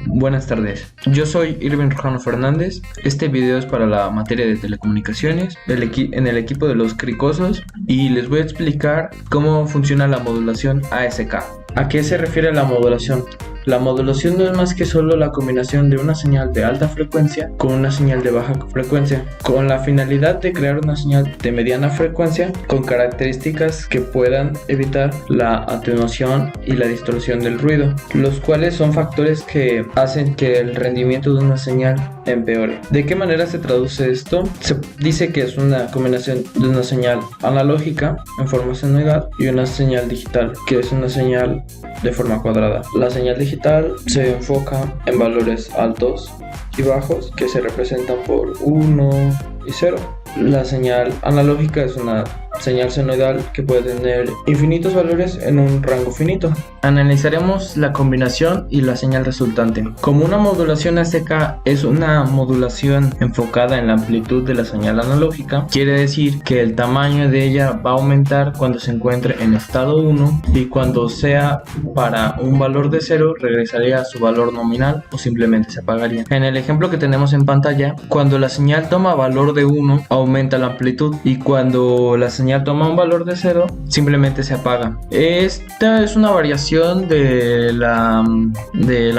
Buenas tardes, yo soy Irving Rojano Fernández. Este video es para la materia de telecomunicaciones en el equipo de los cricosos y les voy a explicar cómo funciona la modulación ASK. ¿A qué se refiere la modulación? La modulación no es más que solo la combinación de una señal de alta frecuencia con una señal de baja frecuencia, con la finalidad de crear una señal de mediana frecuencia con características que puedan evitar la atenuación y la distorsión del ruido, los cuales son factores que hacen que el rendimiento de una señal empeore. ¿De qué manera se traduce esto? Se dice que es una combinación de una señal analógica en forma senoidal y una señal digital, que es una señal de forma cuadrada. La señal digital se enfoca en valores altos y bajos que se representan por 1 y 0. La señal analógica es una señal senoidal que puede tener infinitos valores en un rango finito. Analizaremos la combinación y la señal resultante. Como una modulación ASK es una modulación enfocada en la amplitud de la señal analógica, quiere decir que el tamaño de ella va a aumentar cuando se encuentre en estado 1 y cuando sea para un valor de 0 regresaría a su valor nominal o simplemente se apagaría. En el ejemplo que tenemos en pantalla, cuando la señal toma valor de 1 aumenta la amplitud y cuando la señal toma un valor de 0 simplemente se apaga. Esta es una variación de la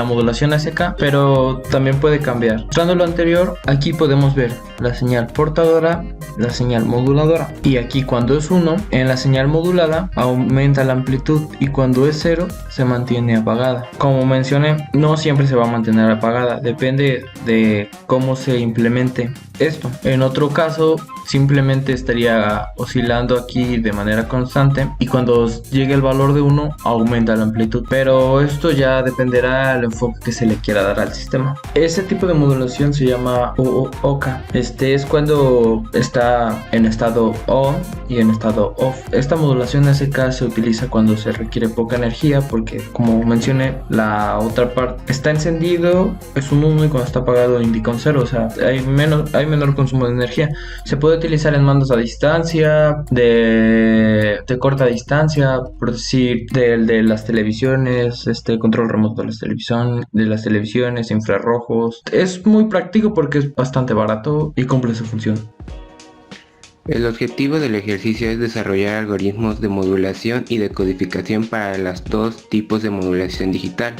modulación ASK, pero también puede cambiar. Mostrando lo anterior, aquí podemos ver la señal portadora, la señal moduladora, y aquí cuando es 1 en la señal modulada aumenta la amplitud y cuando es 0 se mantiene apagada. Como mencioné, no siempre se va a mantener apagada, depende de cómo se implemente esto. En otro caso simplemente estaría oscilando aquí de manera constante y cuando llegue el valor de 1 aumenta la amplitud, pero esto ya dependerá del enfoque que se le quiera dar al sistema. Ese tipo de modulación se llama OOK. Este es cuando está en estado on y en estado off. Esta modulación ASK se utiliza cuando se requiere poca energía porque, como mencioné, la otra parte está encendido, es un 1, y cuando está apagado indica un 0, o sea, hay menor consumo de energía. Se puede utilizar en mandos a distancia, de corta distancia, por decir, de las televisiones, control remoto de las televisiones, infrarrojos. Es muy práctico porque es bastante barato y cumple su función. El objetivo del ejercicio es desarrollar algoritmos de modulación y de codificación para los dos tipos de modulación digital,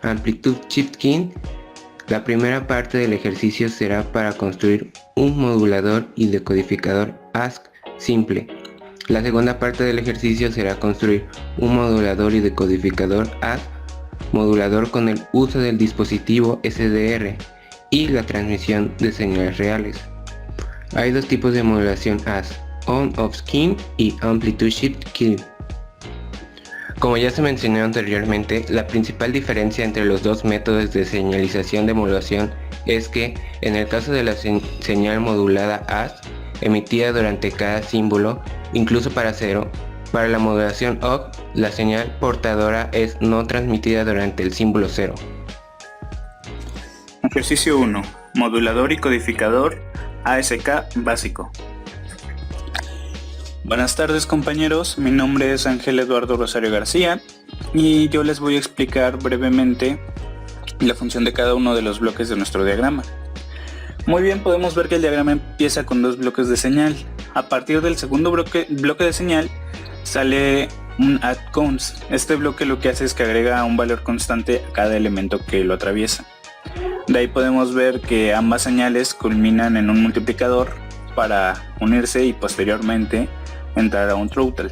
Amplitude Shift Keying. La primera parte del ejercicio será para construir un modulador y decodificador ASK simple. La segunda parte del ejercicio será construir un modulador y decodificador ASK modulador con el uso del dispositivo SDR y la transmisión de señales reales. Hay dos tipos de modulación ASK, On-Off Keying y Amplitude Shift Keying. Como ya se mencionó anteriormente, la principal diferencia entre los dos métodos de señalización de modulación es que, en el caso de la señal modulada ASK, emitida durante cada símbolo, incluso para 0, para la modulación OFF, la señal portadora es no transmitida durante el símbolo 0. Ejercicio 1. Modulador y codificador ASK básico. Buenas tardes, compañeros, mi nombre es Ángel Eduardo Rosario García y yo les voy a explicar brevemente la función de cada uno de los bloques de nuestro diagrama. Muy bien, podemos ver que el diagrama empieza con dos bloques de señal. A partir del segundo bloque de señal sale un add counts. Este bloque lo que hace es que agrega un valor constante a cada elemento que lo atraviesa. De ahí podemos ver que ambas señales culminan en un multiplicador para unirse y posteriormente entrar a un total.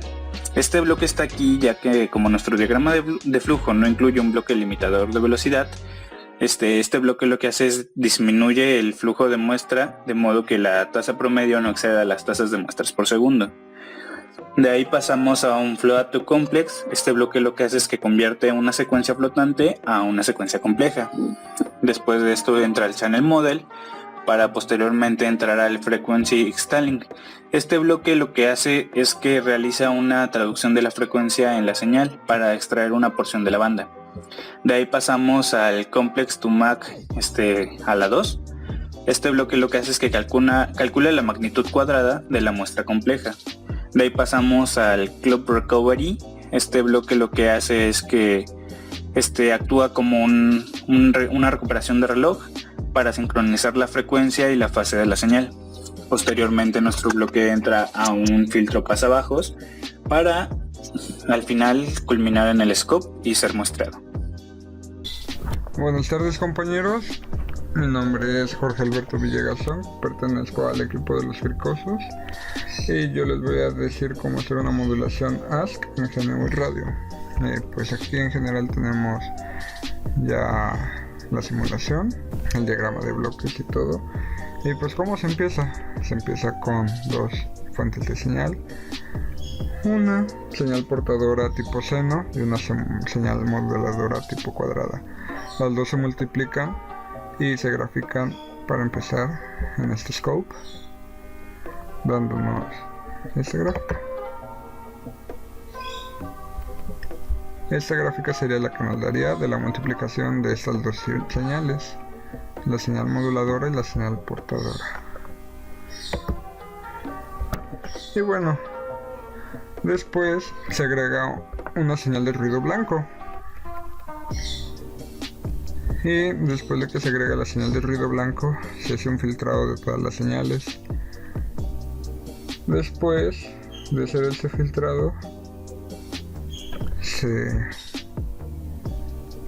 Este bloque está aquí ya que, como nuestro diagrama de flujo no incluye un bloque limitador de velocidad, este bloque lo que hace es disminuye el flujo de muestra de modo que la tasa promedio no exceda las tasas de muestras por segundo. De ahí pasamos a un float to complex. Este bloque lo que hace es que convierte una secuencia flotante a una secuencia compleja. Después de esto entra el channel model para posteriormente entrar al frequency extending. Este bloque lo que hace es que realiza una traducción de la frecuencia en la señal para extraer una porción de la banda. De ahí pasamos al complex to mac a la 2. Este bloque lo que hace es que calcula la magnitud cuadrada de la muestra compleja. De ahí pasamos al clock recovery. Este bloque lo que hace es que Este actúa como una recuperación de reloj para sincronizar la frecuencia y la fase de la señal. Posteriormente nuestro bloque entra a un filtro pasabajos para al final culminar en el scope y ser muestreado. Buenas tardes, compañeros. Mi nombre es Jorge Alberto Villegasón, pertenezco al equipo de los fricosos y yo les voy a decir cómo hacer una modulación ASC en GNU y radio. Pues aquí en general tenemos ya la simulación, el diagrama de bloques y todo. Y pues ¿cómo se empieza? Se empieza con dos fuentes de señal, una señal portadora tipo seno y una señal moduladora tipo cuadrada. Las dos se multiplican y se grafican para empezar en este scope, dándonos esta gráfica. Esta gráfica sería la que nos daría de la multiplicación de estas dos señales, la señal moduladora y la señal portadora. Y bueno, después se agrega una señal de ruido blanco. Y después de que se agrega la señal de ruido blanco, se hace un filtrado de todas las señales. Después de hacer este filtrado,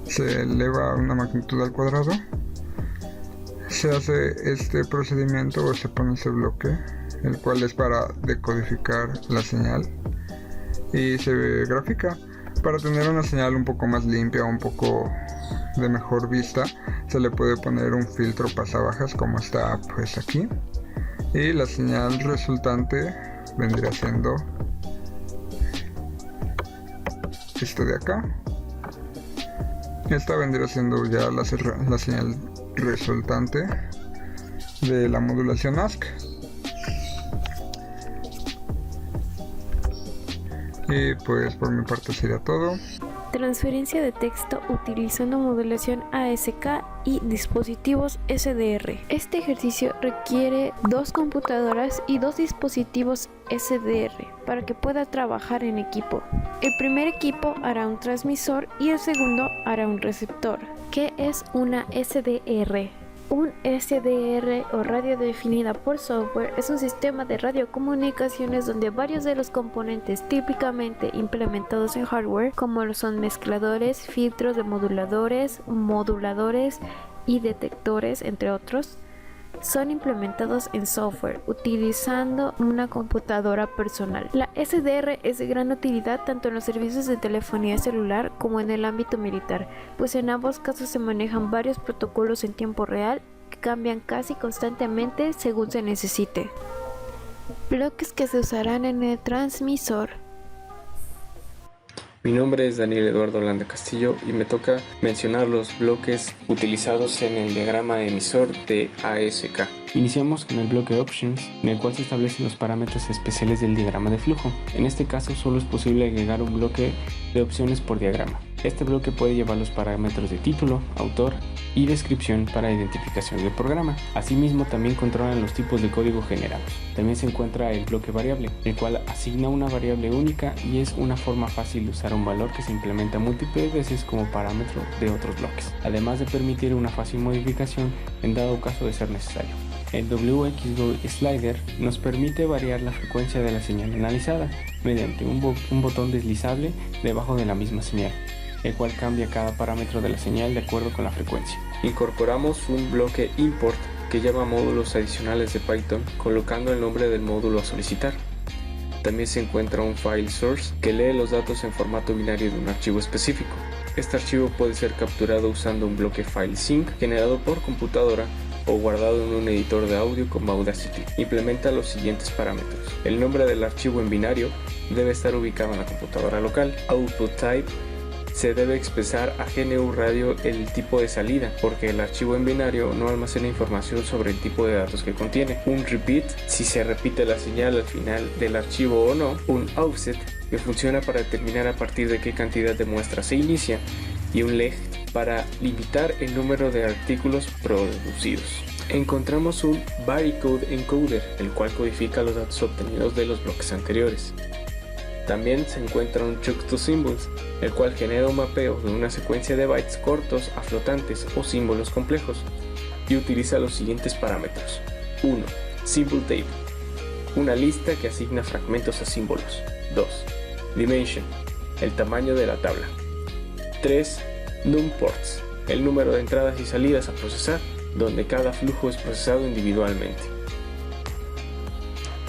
se eleva una magnitud al cuadrado. Se hace este procedimiento o se pone ese bloque, el cual es para decodificar la señal, y se grafica. Para tener una señal un poco más limpia, un poco de mejor vista, se le puede poner un filtro pasabajas como está pues aquí, y la señal resultante vendría siendo esto de acá. Esta vendría siendo ya la señal resultante de la modulación ASC. Y pues por mi parte sería todo. Transferencia de texto utilizando modulación ASK y dispositivos SDR. Este ejercicio requiere 2 computadoras y 2 dispositivos SDR para que pueda trabajar en equipo. El primer equipo hará un transmisor y el segundo hará un receptor. ¿Qué es una SDR? Un SDR o radio definida por software es un sistema de radiocomunicaciones donde varios de los componentes típicamente implementados en hardware, como lo son mezcladores, filtros de moduladores y detectores, entre otros, son implementados en software utilizando una computadora personal. La SDR es de gran utilidad tanto en los servicios de telefonía celular como en el ámbito militar, pues en ambos casos se manejan varios protocolos en tiempo real que cambian casi constantemente según se necesite. Bloques que se usarán en el transmisor. Mi nombre es Daniel Eduardo Landa Castillo y me toca mencionar los bloques utilizados en el diagrama de emisor de ASK. Iniciamos con el bloque Options, en el cual se establecen los parámetros especiales del diagrama de flujo. En este caso solo es posible agregar un bloque de opciones por diagrama. Este bloque puede llevar los parámetros de título, autor y descripción para identificación del programa. Asimismo, también controlan los tipos de código generados. También se encuentra el bloque variable, el cual asigna una variable única y es una forma fácil de usar un valor que se implementa múltiples veces como parámetro de otros bloques, además de permitir una fácil modificación en dado caso de ser necesario. El WXGO Slider nos permite variar la frecuencia de la señal analizada mediante un botón deslizable debajo de la misma señal, el cual cambia cada parámetro de la señal de acuerdo con la frecuencia. Incorporamos un bloque import que llama módulos adicionales de Python, colocando el nombre del módulo a solicitar. También se encuentra un file source que lee los datos en formato binario de un archivo específico. Este archivo puede ser capturado usando un bloque file sync generado por computadora o guardado en un editor de audio como Audacity. Implementa los siguientes parámetros. El nombre del archivo en binario debe estar ubicado en la computadora local. Output type se debe expresar a GNU Radio el tipo de salida, porque el archivo en binario no almacena información sobre el tipo de datos que contiene. Un repeat, si se repite la señal al final del archivo o no. Un offset, que funciona para determinar a partir de qué cantidad de muestras se inicia. Y un leg, para limitar el número de artículos producidos. Encontramos un Varicode Encoder, el cual codifica los datos obtenidos de los bloques anteriores. También se encuentra un chunk-to-symbols, el cual genera un mapeo de una secuencia de bytes cortos a flotantes o símbolos complejos, y utiliza los siguientes parámetros. 1. Symbol table, una lista que asigna fragmentos a símbolos. 2. Dimension, el tamaño de la tabla. 3. Num ports, el número de entradas y salidas a procesar, donde cada flujo es procesado individualmente.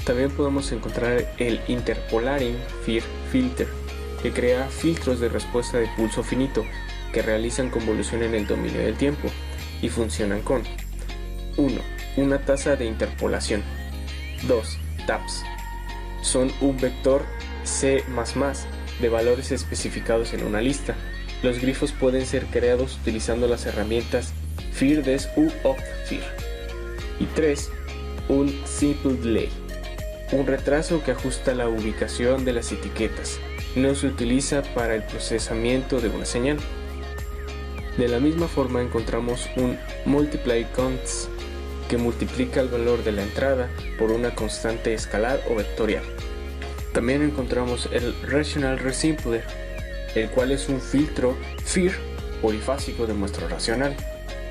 También podemos encontrar el Interpolaring FIR Filter, que crea filtros de respuesta de pulso finito que realizan convolución en el dominio del tiempo y funcionan con 1. Una tasa de interpolación. 2. Taps. Son un vector C++ de valores especificados en una lista. Los grifos pueden ser creados utilizando las herramientas FIRDES u OptFIR. Y 3. Un Simple Delay, un retraso que ajusta la ubicación de las etiquetas. No se utiliza para el procesamiento de una señal. De la misma forma encontramos un Multiply Const, que multiplica el valor de la entrada por una constante escalar o vectorial. También encontramos el Rational Resimpler, el cual es un filtro FIR polifásico de muestra racional.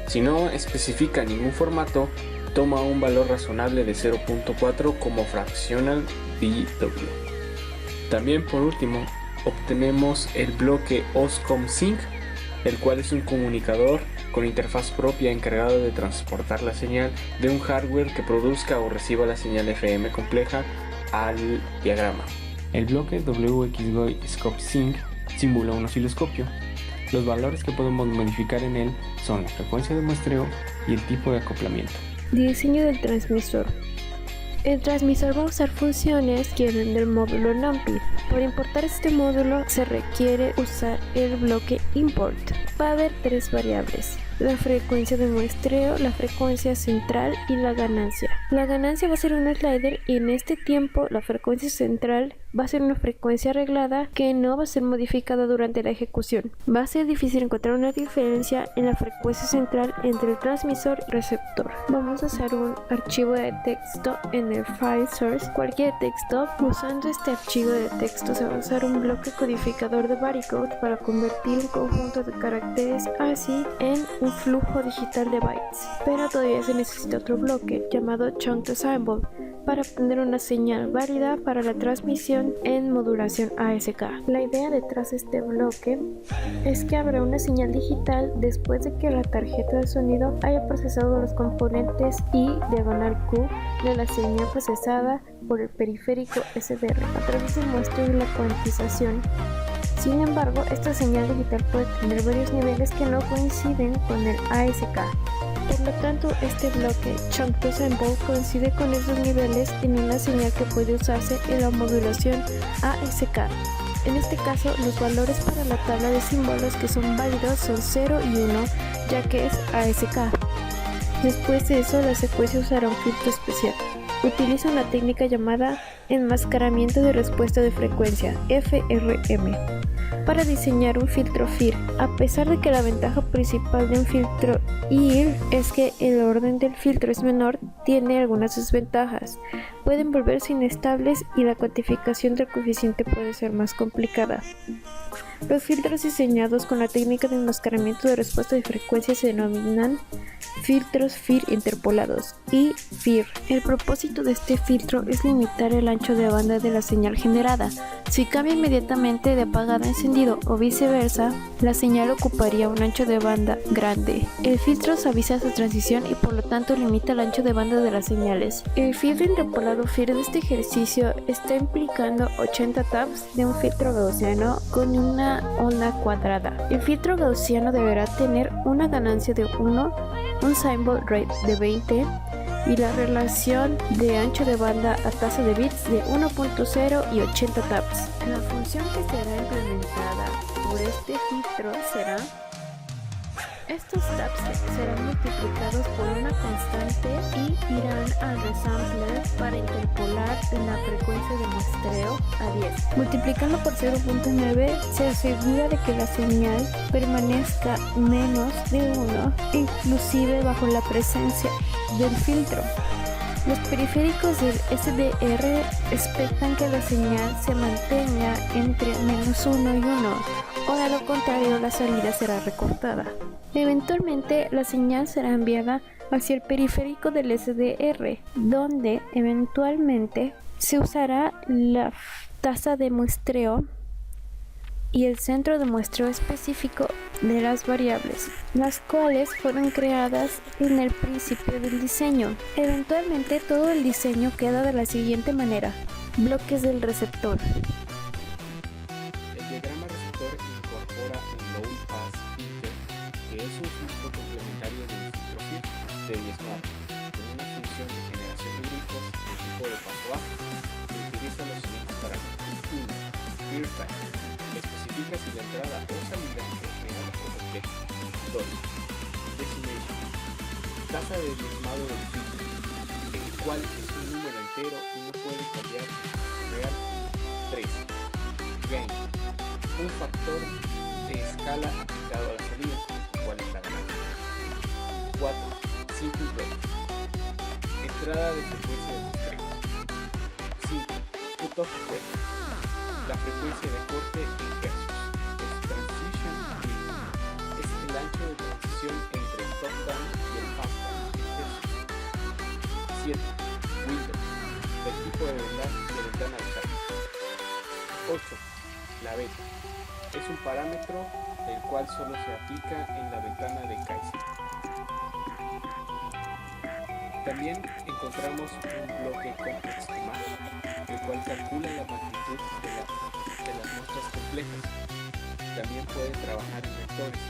Si no especifica ningún formato, toma un valor razonable de 0.4 como fractional BW. También por último obtenemos el bloque OSCOM-Sync, el cual es un comunicador con interfaz propia encargado de transportar la señal de un hardware que produzca o reciba la señal FM compleja al diagrama. El bloque WXGOY Scope Sync simula un osciloscopio. Los valores que podemos modificar en él son la frecuencia de muestreo y el tipo de acoplamiento. Diseño del transmisor. El transmisor va a usar funciones que vienen del módulo NumPy. Para importar este módulo se requiere usar el bloque import. Va a haber tres variables: la frecuencia de muestreo, la frecuencia central y la ganancia. La ganancia va a ser un slider y en este tiempo la frecuencia central va a ser una frecuencia arreglada que no va a ser modificada durante la ejecución. Va a ser difícil encontrar una diferencia en la frecuencia central entre el transmisor y receptor. Vamos a hacer un archivo de texto en el file source, cualquier texto. Usando este archivo de texto se va a usar un bloque codificador de Barcode para convertir un conjunto de caracteres así en un flujo digital de bytes. Pero todavía se necesita otro bloque llamado chunk-to-symbol para obtener una señal válida para la transmisión en modulación ASK. La idea detrás de este bloque es que habrá una señal digital después de que la tarjeta de sonido haya procesado los componentes I/Q de la señal procesada por el periférico SDR a través del muestreo y la cuantización. Sin embargo, esta señal digital puede tener varios niveles que no coinciden con el ASK. Por lo tanto, este bloque chunk-to-symbol coincide con esos niveles en una señal que puede usarse en la modulación ASK. En este caso, los valores para la tabla de símbolos que son válidos son 0 y 1, ya que es ASK. Después de eso, la secuencia usará un filtro especial. Utiliza una técnica llamada enmascaramiento de respuesta de frecuencia, FRM, para diseñar un filtro FIR. A pesar de que la ventaja principal de un filtro IR es que el orden del filtro es menor, tiene algunas desventajas. Pueden volverse inestables y la cuantificación del coeficiente puede ser más complicada. Los filtros diseñados con la técnica de enmascaramiento de respuesta de frecuencia se denominan filtros FIR interpolados y FIR. El propósito de este filtro es limitar el ancho de banda de la señal generada. Si cambia inmediatamente de apagado a encendido o viceversa, la señal ocuparía un ancho de banda grande. El filtro suaviza esa transición y por lo tanto limita el ancho de banda de las señales. El filtro interpolado FIR de este ejercicio está implicando 80 taps de un filtro gaussiano con una onda cuadrada. El filtro gaussiano deberá tener una ganancia de 1, un symbol rate de 20 y la relación de ancho de banda a tasa de bits de 1.0 y 80 taps. La función que será implementada por este filtro será: estos taps serán multiplicados por una constante y irán al resampler para interpolar la frecuencia de muestreo a 10. Multiplicando por 0.9 se asegura de que la señal permanezca menos de 1, inclusive bajo la presencia del filtro. Los periféricos del SDR expectan que la señal se mantenga entre -1 y 1, o de lo contrario la salida será recortada. Eventualmente la señal será enviada hacia el periférico del SDR, donde eventualmente se usará la tasa de muestreo y el centro de muestreo específico de las variables, las cuales fueron creadas en el principio del diseño. Eventualmente todo el diseño queda de la siguiente manera: bloques del receptor. El diagrama receptor incorpora un low pass filter, que es un filtro complementario del filtro FIR de 10 Smart, con una función de generación de grifos de tipo de paso bajo, que utiliza los siguientes parámetros: 1. Clear time, especifica si la entrada o salida es real o compleja. 2. Decimation, tasa de diezmado del filtro, el cual es un número entero y no puede cambiar real. 3. Gain, un factor de escala aplicado a la salida, cual es la ganancia. 4. Simple break, entrada de frecuencia de muestreo. 5. Cutoff break, la frecuencia de corte en hercios. Transition frequency, es el ancho de transición entre el top down y el pass down en hercios. 7. Window, del tipo de ventana de carga. 8. La beta, es un parámetro el cual solo se aplica en la ventana de Kaiser. También encontramos un bloque complex image, el cual calcula la magnitud de las muestras complejas. También puede trabajar en vectores.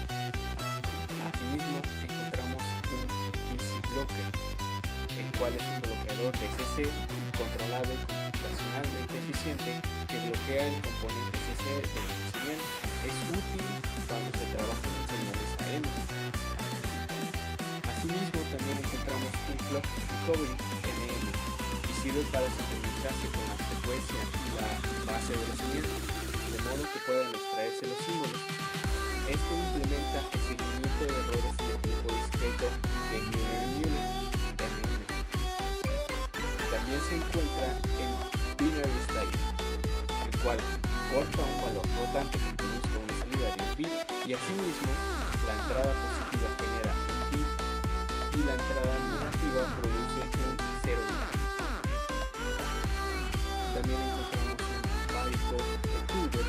Asimismo, encontramos un PC blocker, el cual es un bloqueador de CC controlado y computacionalmente eficiente que bloquea el componente CC de la señal. Es útil cuando se trabaja en señales AM. Asimismo, también encontramos un clock recovery NM y sirve para sincronizarse con la frecuencia y la base de la señal, de modo que puedan extraerse los símbolos. Este implementa el seguimiento de errores de tipo discreto de Müller-Müller MM. También se encuentra el binary slider, el cual corta un valor rotante que produzca una salida de un bit, y asimismo la entrada positiva genera un bit y la entrada negativa produce un 0 bit. También encontramos un bytecode encoder,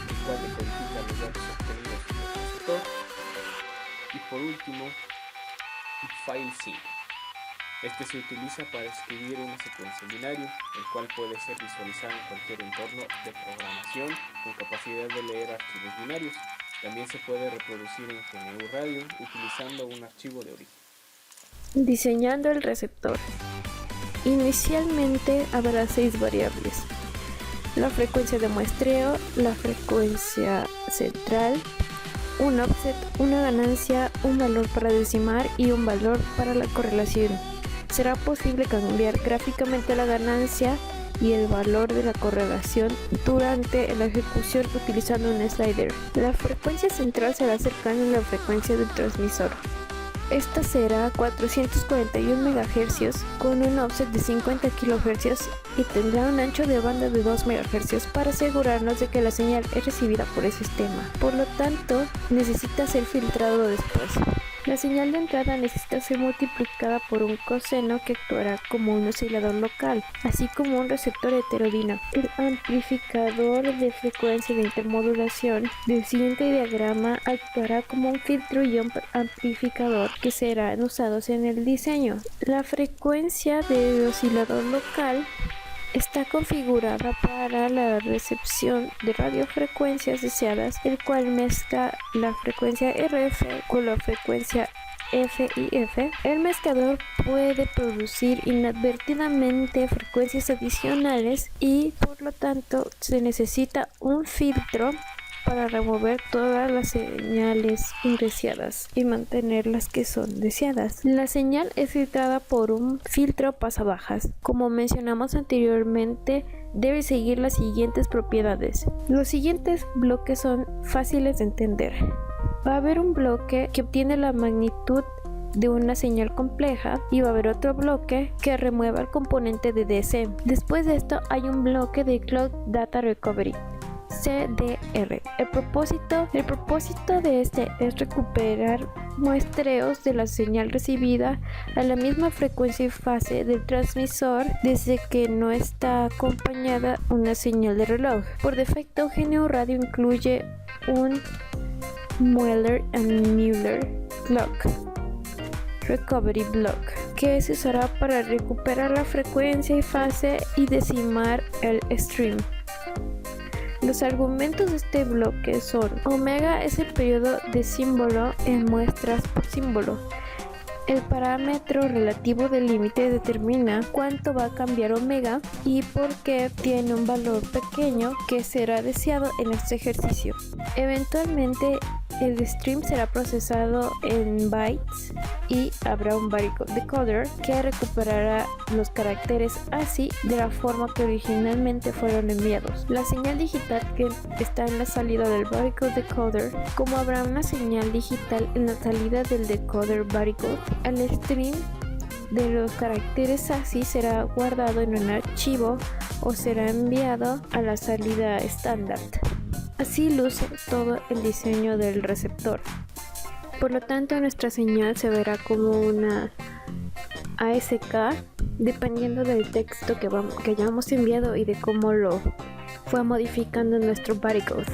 el cual decodifica los datos obtenidos del receptor. Y por último, FileSync. Este se utiliza para escribir una secuencia en binario, el cual puede ser visualizado en cualquier entorno de programación con capacidad de leer archivos binarios. También se puede reproducir en GNU Radio utilizando un archivo de origen. Diseñando el receptor. Inicialmente habrá 6 variables: la frecuencia de muestreo, la frecuencia central, un offset, una ganancia, un valor para decimar y un valor para la correlación. Será posible cambiar gráficamente la ganancia y el valor de la correlación durante la ejecución utilizando un slider. La frecuencia central será cercana a la frecuencia del transmisor. Esta será 441 MHz con un offset de 50 kHz y tendrá un ancho de banda de 2 MHz para asegurarnos de que la señal es recibida por el sistema. Por lo tanto, necesita ser filtrado después. La señal de entrada necesita ser multiplicada por un coseno que actuará como un oscilador local, así como un receptor heterodínaco. El amplificador de frecuencia de intermodulación del siguiente diagrama actuará como un filtro y un amplificador que serán usados en el diseño. La frecuencia del oscilador local está configurada para la recepción de radiofrecuencias deseadas, el cual mezcla la frecuencia RF con la frecuencia FIF. El mezclador puede producir inadvertidamente frecuencias adicionales y por lo tanto se necesita un filtro para remover todas las señales indeseadas y mantener las que son deseadas. La señal es filtrada por un filtro pasabajas. Como mencionamos anteriormente, debe seguir las siguientes propiedades. Los siguientes bloques son fáciles de entender. Va a haber un bloque que obtiene la magnitud de una señal compleja y va a haber otro bloque que remueva el componente de DSM. Después de esto hay un bloque de Cloud Data Recovery, CDR. El propósito de este es recuperar muestreos de la señal recibida a la misma frecuencia y fase del transmisor desde que no está acompañada una señal de reloj. Por defecto, GNU Radio incluye un Mueller and Müller Clock Recovery Block que se usará para recuperar la frecuencia y fase y decimar el stream. Los argumentos de este bloque son: omega es el periodo de símbolo en muestras por símbolo. El parámetro relativo del límite determina cuánto va a cambiar omega y por qué tiene un valor pequeño que será deseado en este ejercicio. Eventualmente el stream será procesado en bytes y habrá un barcode decoder que recuperará los caracteres así de la forma que originalmente fueron enviados. La señal digital que está en la salida del barcode decoder, como habrá una señal digital en la salida del decoder barcode, el stream de los caracteres ASCII será guardado en un archivo o será enviado a la salida estándar. Así luce todo el diseño del receptor. Por lo tanto, nuestra señal se verá como una ASK dependiendo del texto que hayamos enviado y de cómo lo fue modificando nuestro bytecode.